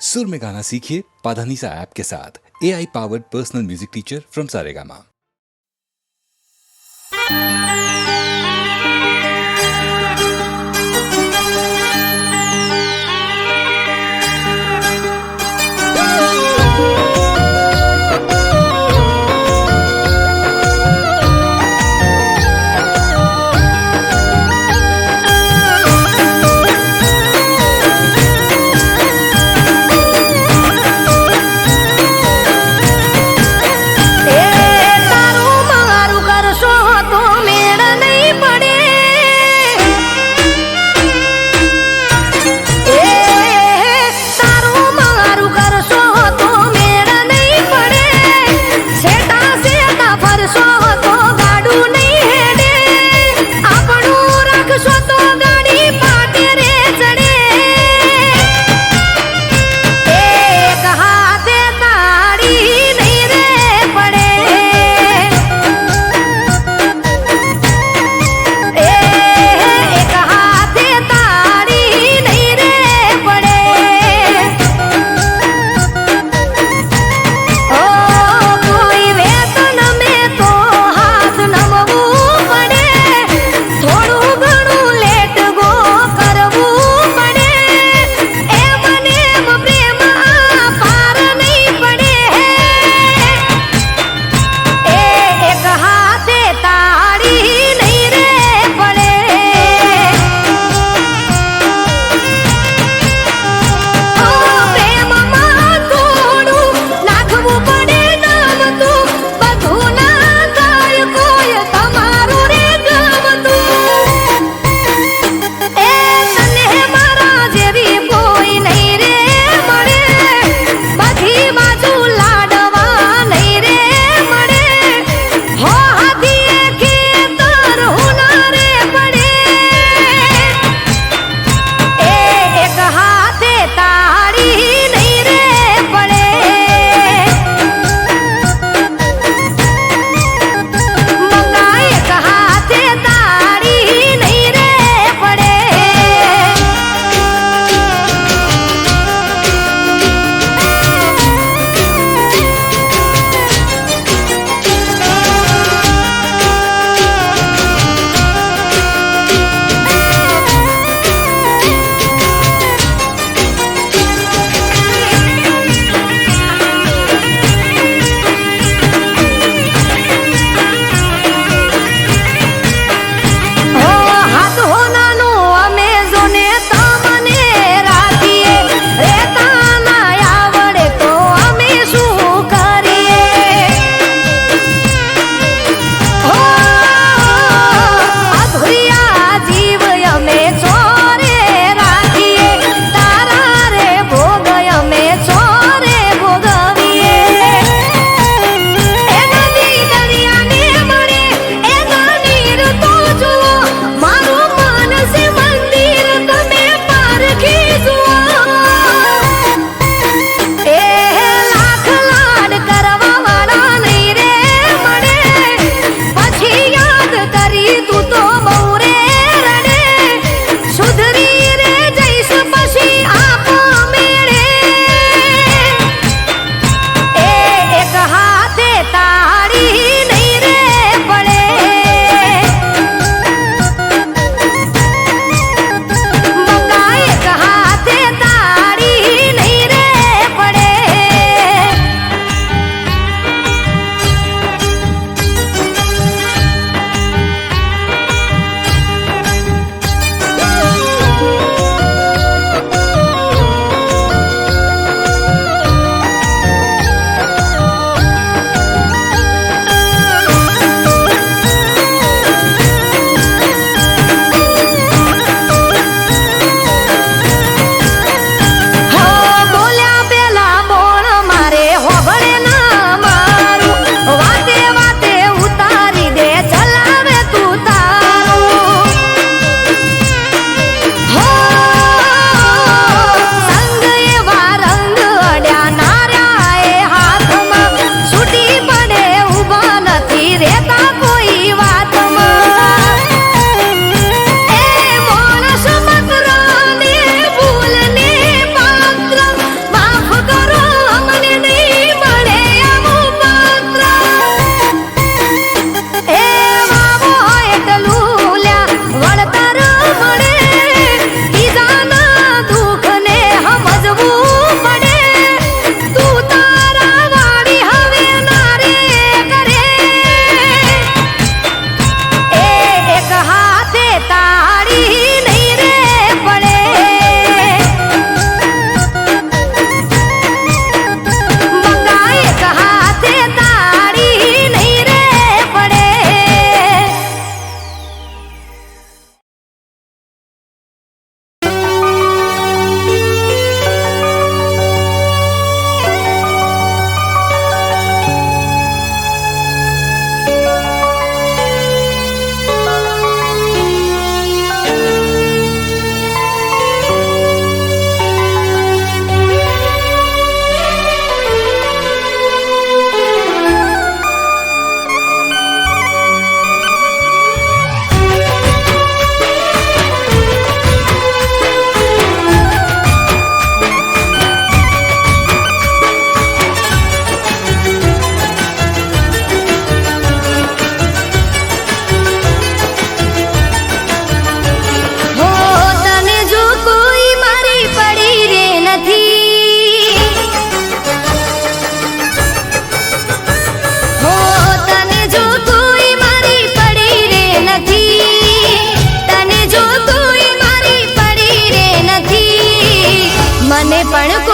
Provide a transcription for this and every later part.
सुर में गाना सीखिए पाधानीसा ऐप के साथ। AI powered personal music teacher from Saregama. તારું મારું કરશો તમે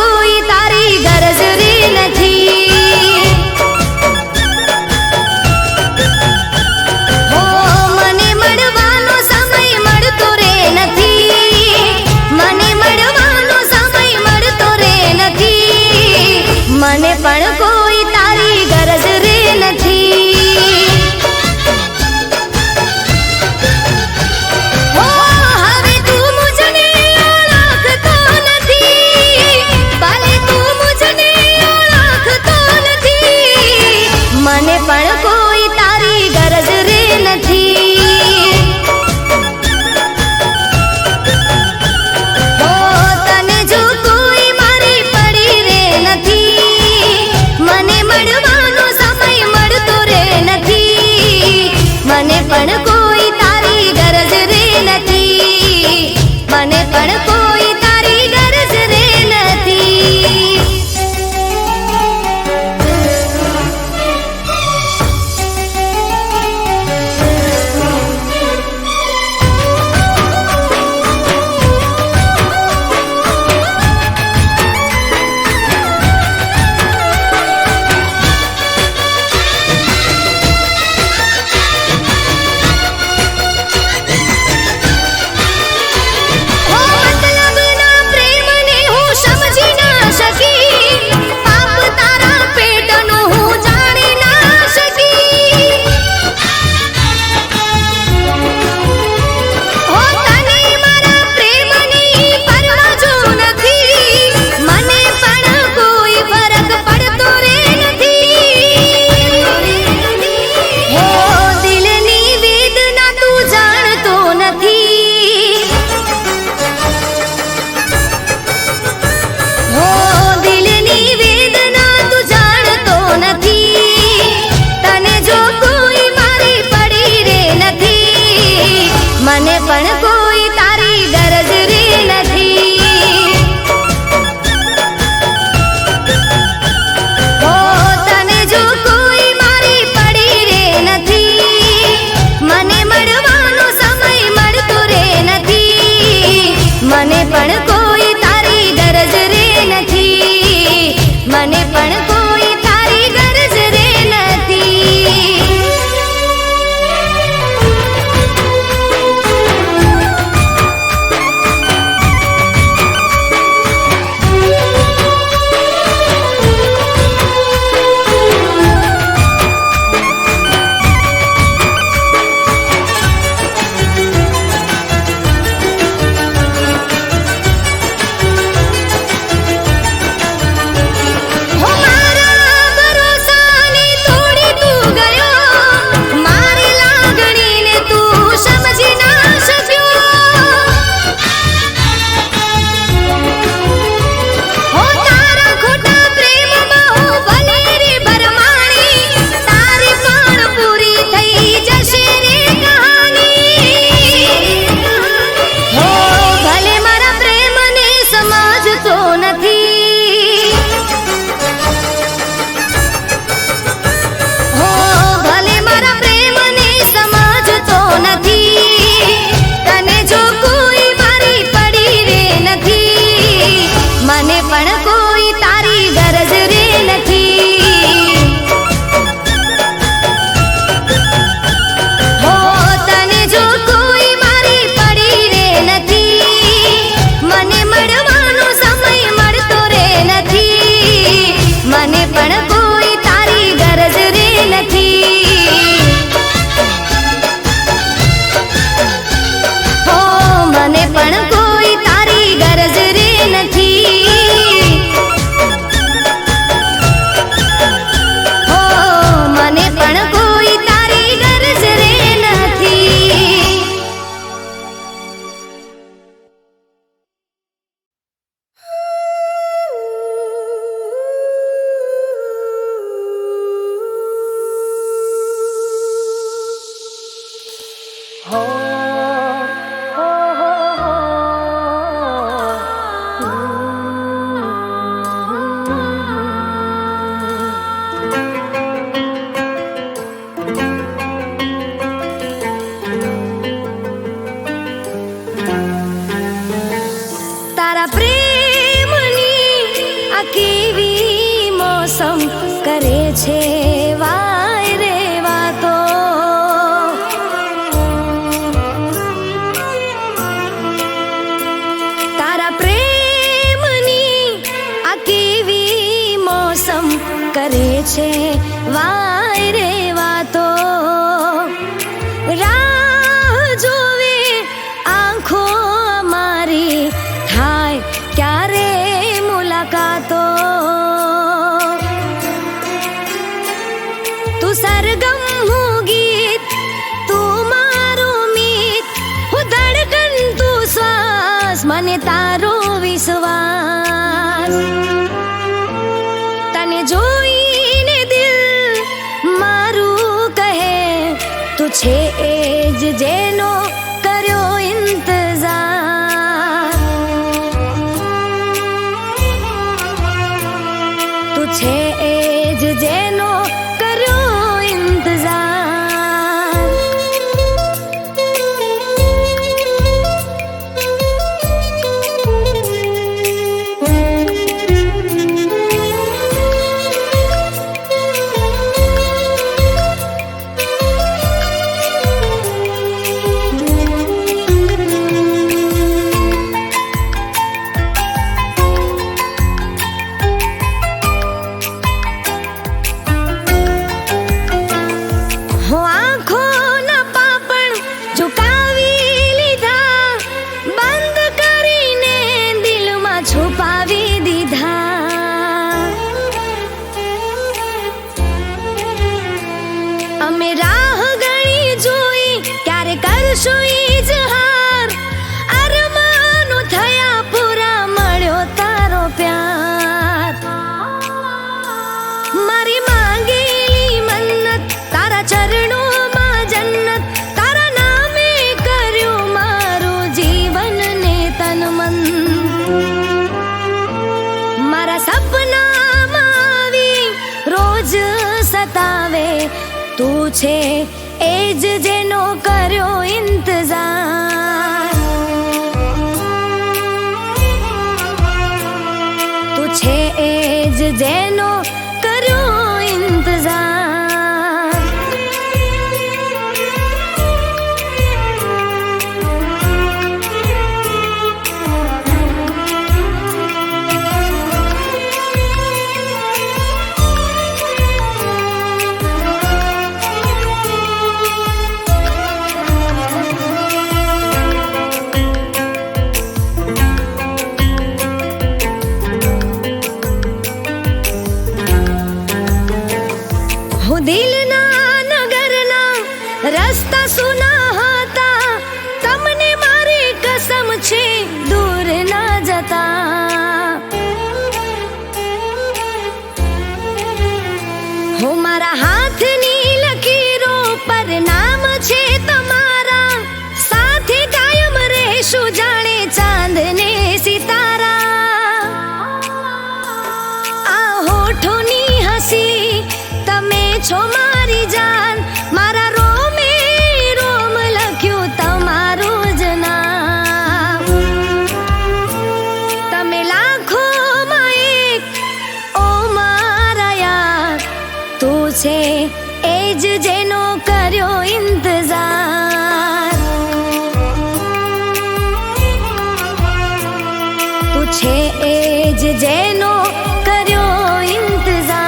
કોઈ તારી ગરજ રે નથી. હો મને મળવાનો સમય મળતો રે નથી. મને મળવાનો સમય મળતો રે નથી. મને પણ કોઈ તારી ગરજ રે નથી. મને પણ કોઈ તારી ગરજ રે નથી. હો તને જો કોઈ મારી પડી રે નથી. મને મળવાનો સમય મળતો રે નથી. મને પણ કોઈ તારી ગરજ રે નથી. મને પણ કોઈ તારી ગરજ રે નથી. મને પણ કોઈ તારી ગરજ રે નથી. હો તને જો કોઈ મારી પડી રે નથી. મને મળવાનો સમય મળતો રે નથી. મને પણ કોઈ તારી ગરજ રે નથી. મને પણ કોઈ તારી ગરજ રે નથી. મને પણ કોઈ તારી ગરજ રે નથી. હો તને જો કોઈ મારી પડી રે નથી. મને મળવાનો સમય મળતો રે નથી. મને પણ કોઈ તારી ગરજ રે નથી. હો મને પણ કોઈ તારી ગરજ રે નથી. મોસમ કરે છે વાય રે વાતો. તારા પ્રેમની આ કેવી મોસમ કરે છે વાય રે વાતો. રાહ જોવે આંખો અમારી થાય ક્યારે મુલાકાતો. તું સરગમ હું ગીત, તું મારું મીત, હું ધડકન તું શ્વાસ, મને તારો વિશ્વાસ. તને જોઈને દિલ મારું કહે તું છે એ જ જેનો કર્યો ઇંતજાર. તું છે એ જ જેનો કર્યો ઇંતજાર. હું આંખોના પાપણ ઝુકાવી લીધા, બંધ કરીને દિલમાં છુપાવી દીધા. અમે રાહ ગણી જોઈ ક્યારે કરશું ઇજહાર. અરમાનો થયા પૂરા મળ્યો તારો પ્યાર. મારી માંગેલી મન્નત તારા ચરણોમાં જન્નત, તારા નામે કર્યું મારું જીવન ને તન મન. મારા સપનામાં આવી રોજ સતાવે તું છે એ જ જેનો કર્યો ઇંતજાર. તું છે એ જ જેનો કર્યો ઇંતજાર. હું દિલના નગરના રસ્તા સુના હતા, તમને મારી કસમ છે દૂર ના જતા. હું મારા હાથની લકીરો પર નામ છે તમારા, સાથે કાયમ રહેશું જાણે ચાંદ ને સિતારા. આ હોઠોની હસી તમે છો મારી જાન, મારા રોમે રોમ લખ્યું તમારું જ નામ. તમે લાખોમાં એક ઓ મારા યાર, તું છે એ જ જેનો કર્યો ઇંતજાર. તું છે એ જ જેનો કર્યો ઇંતજાર.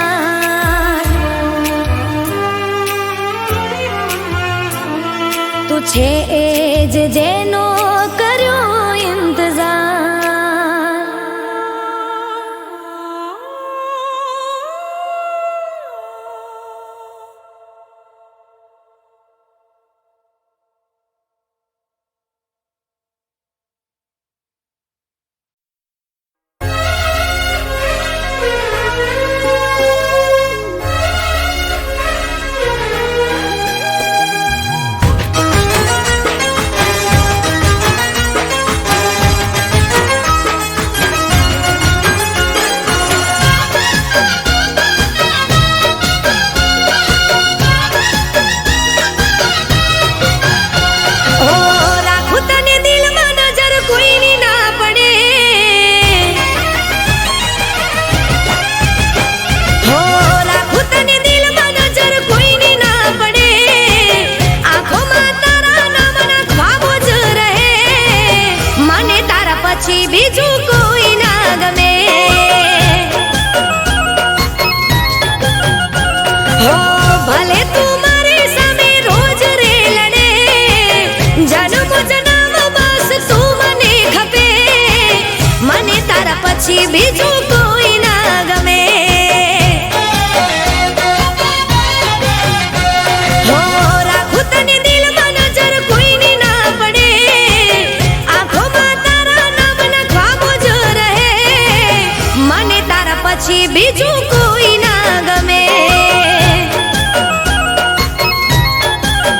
પછી બીજું કોઈ ના ગમે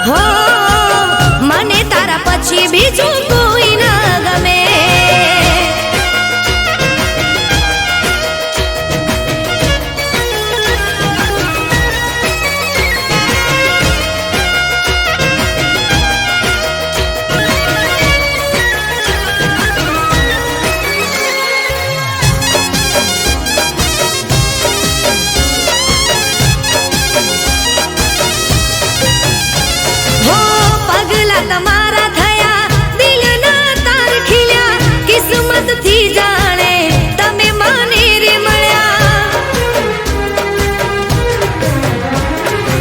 હો મને તારા પછી બીજું કોઈ ના ગમે તમારા થયા દિલના તાર ખીલ્યા કિસ્મત થી જાણે તમે મને રે મળ્યા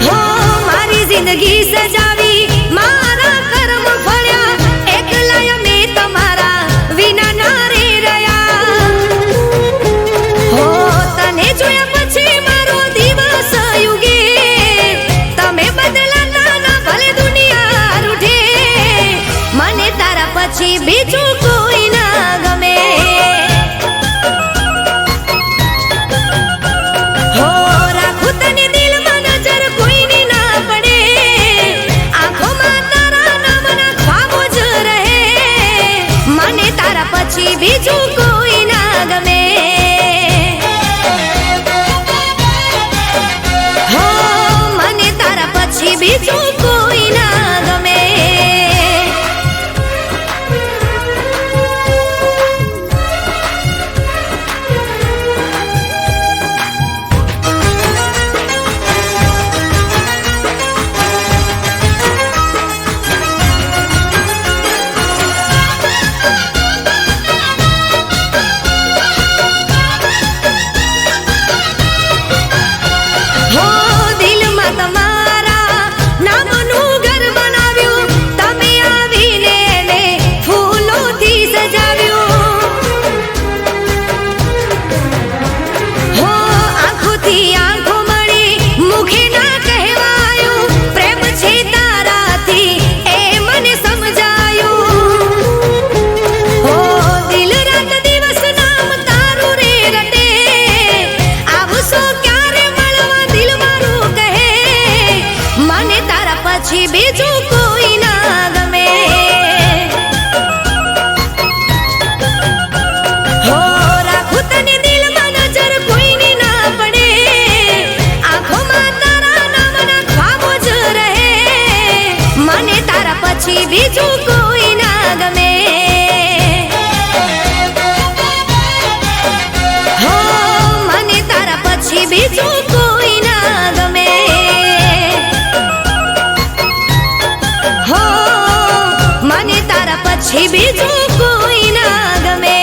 હો મારી જિંદગી સજાવી મારા કર્મ ફળ્યા એકલા મેં તમારા વિના ના રે રહ્યા હો તને જોયા પછી મારો દિવસ યુગે તમે બદલાતા ના ભલે દુનિયા રૂઠે મને તારા પછી બીજું કોઈ ના ગમે હો રાખું તને દિલમાં નજર કોઈની ના પડે આંખોમાં તારા નામના ખ્વાબો જ રહે મને તારા પછી બીજું કોઈ ના ગમે હો મને તારા પછી બીજું કોઈ ના ગમે પછી બીજું કોઈ ના ગમે હો રાખું તને દિલમાં નજર કોઈની ના પડે આંખોમાં તારા નામના ખ્વાબો જ રહે મને તારા પછી બીજું કોઈ ના ગમે હો મને તારા પછી બીજું કોઈ ના ગમે મને તારા પછી બીજું કોઈ ના ગમે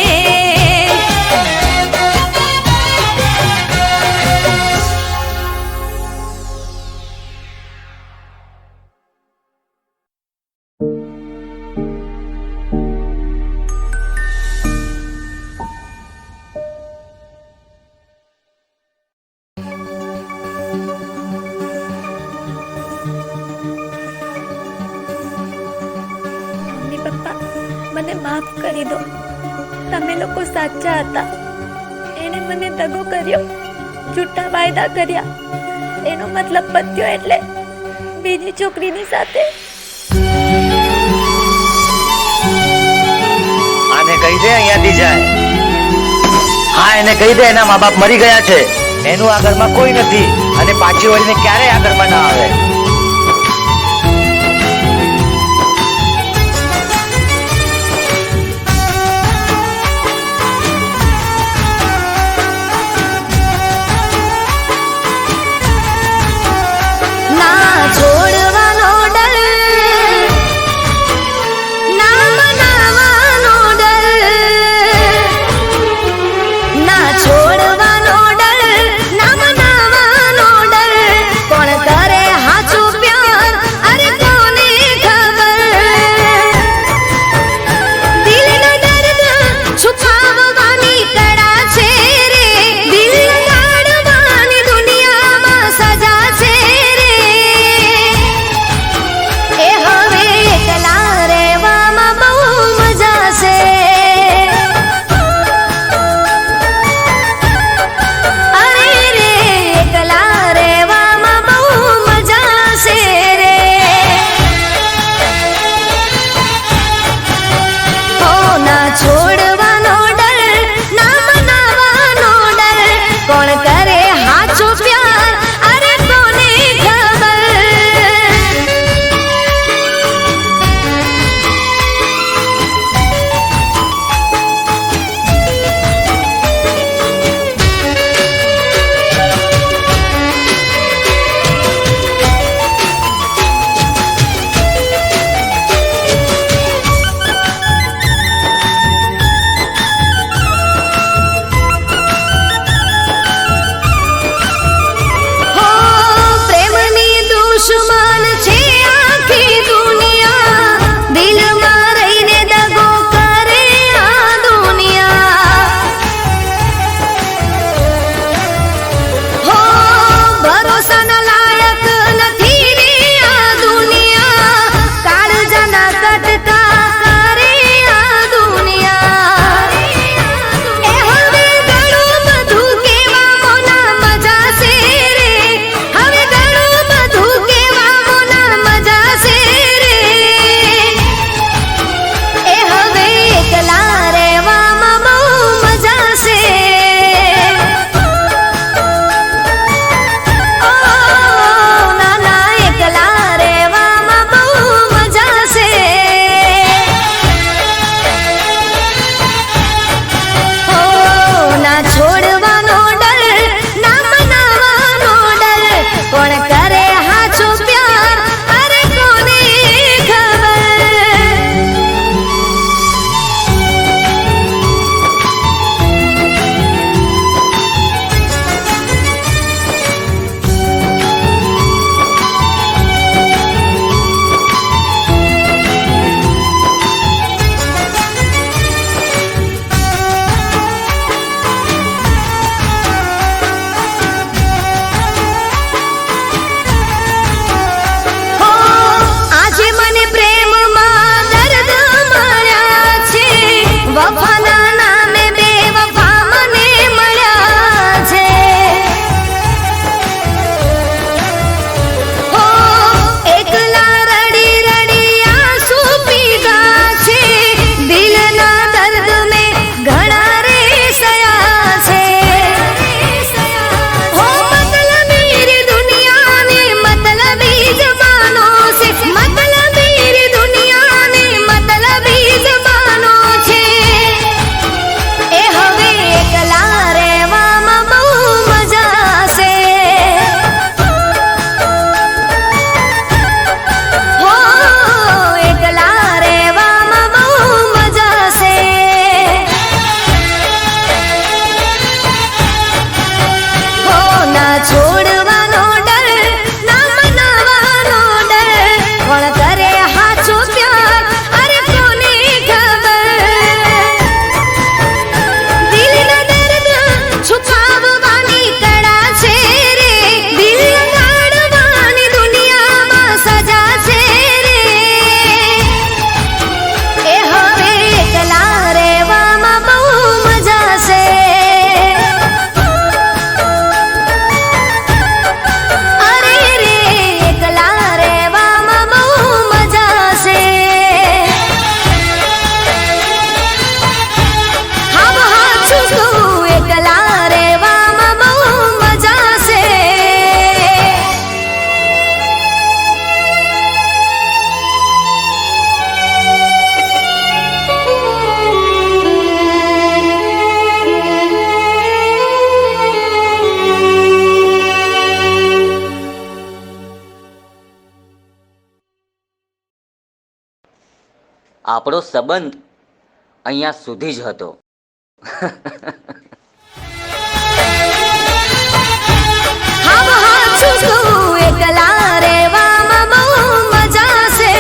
મને માફ કરી દો તમે લોકો સાચા હતા એને મને દગો કર્યો જૂઠા વાયદા કર્યા એનો મતલબ પત્યો એટલે બીજી છોકરીની સાથે આને કહી દે અહીંયાથી જાય હા એને કહી દે એના મા બાપ મરી ગયા છે એનું આ ઘરમાં કોઈ નથી અને પાછી વળીને ક્યારેય આ ઘરમાં ના આવે છોડવાનો ડર ના મનાવાનો ડર ના છોડવાનો ડર ના મનાવાનો ડર કોણ કરે હાથ આપણો સંબંધ અહીંયા સુધી જ હતો. હમ હાચું છું એકલા રહેવામાં બહુ મજા છે.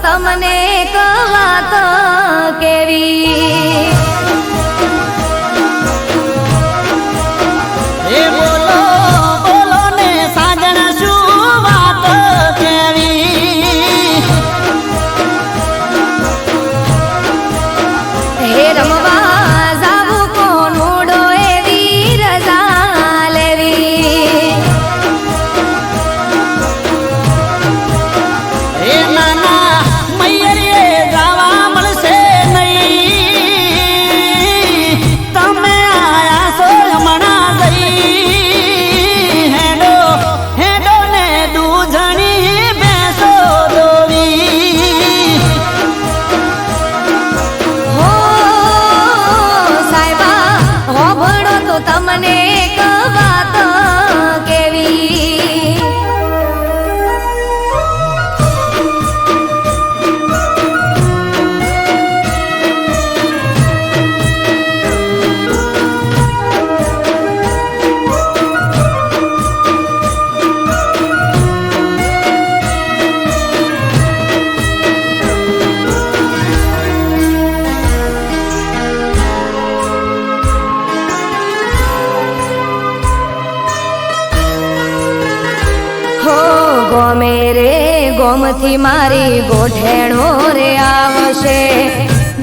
તમને એક વાત કેવી એ બોલો બોલો ને સાજણ શું વાત કેવી હે રમવા જાવું કોનુડો એવી રજા લેવી એ નાના મૈયરે ગાવા મળશે નહીં તમે આયા છો હમણાં જઈ હેડો હેડો ને દૂધણી બેસો દોવી હો સાહેબા હોભળો તો તમને એક વાત કેવી હો ગોમે રે ગોમથી મારી ગોઠેણો રે આવશે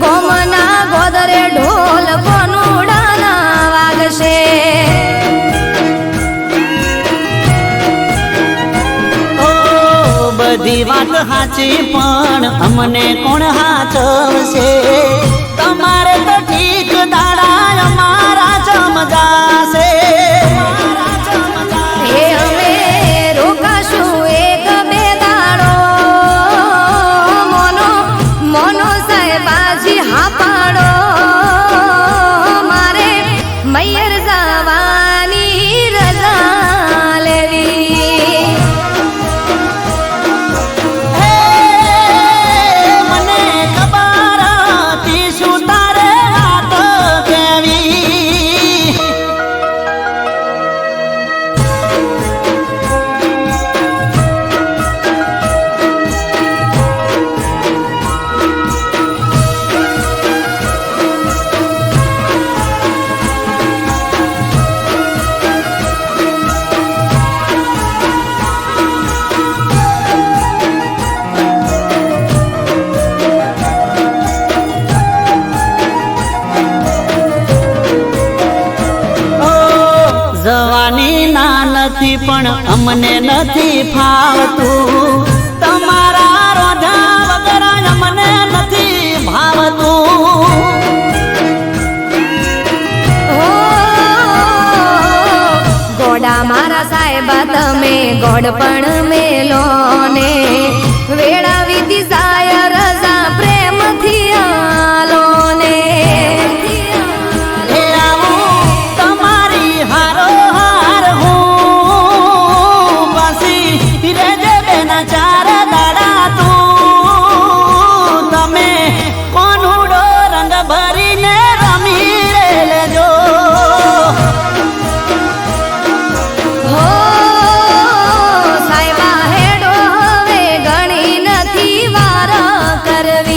ગોમના ગોદરે ઢોલ કોનુડાના વાગશે ઓ બધી વાત સાચી પણ અમને કોણ હાચવશે તમારે તો ઠીક દાડા અમારા ચમજાશે હે અમે રોકાશું એક બે દાડો મોનો મોનો સાહેબાજી હા પાડો મારે મૈયર જવાની રજા લેવી હે મને ખબર હતી શું તારે વાત કેવી ઓ જવાની ના નથી પણ અમને નથી ફાવતું તમારા રોજા વગર અમને નથી ભાવતું હો ગોડા મારા સાહેબા તમે ગોડ પણ મેલો ને વેળા વીતી જાય રજા પ્રેમથી આલો ને હે આવું તમારી હારો હાર હું પાછી રેજે બેના ચાર દાડા તું તમે કોનુડો રંગ ભરીને રમી રે લેજો હો સાહેબા હેડો હવે ઘણી નથી વાર કરવી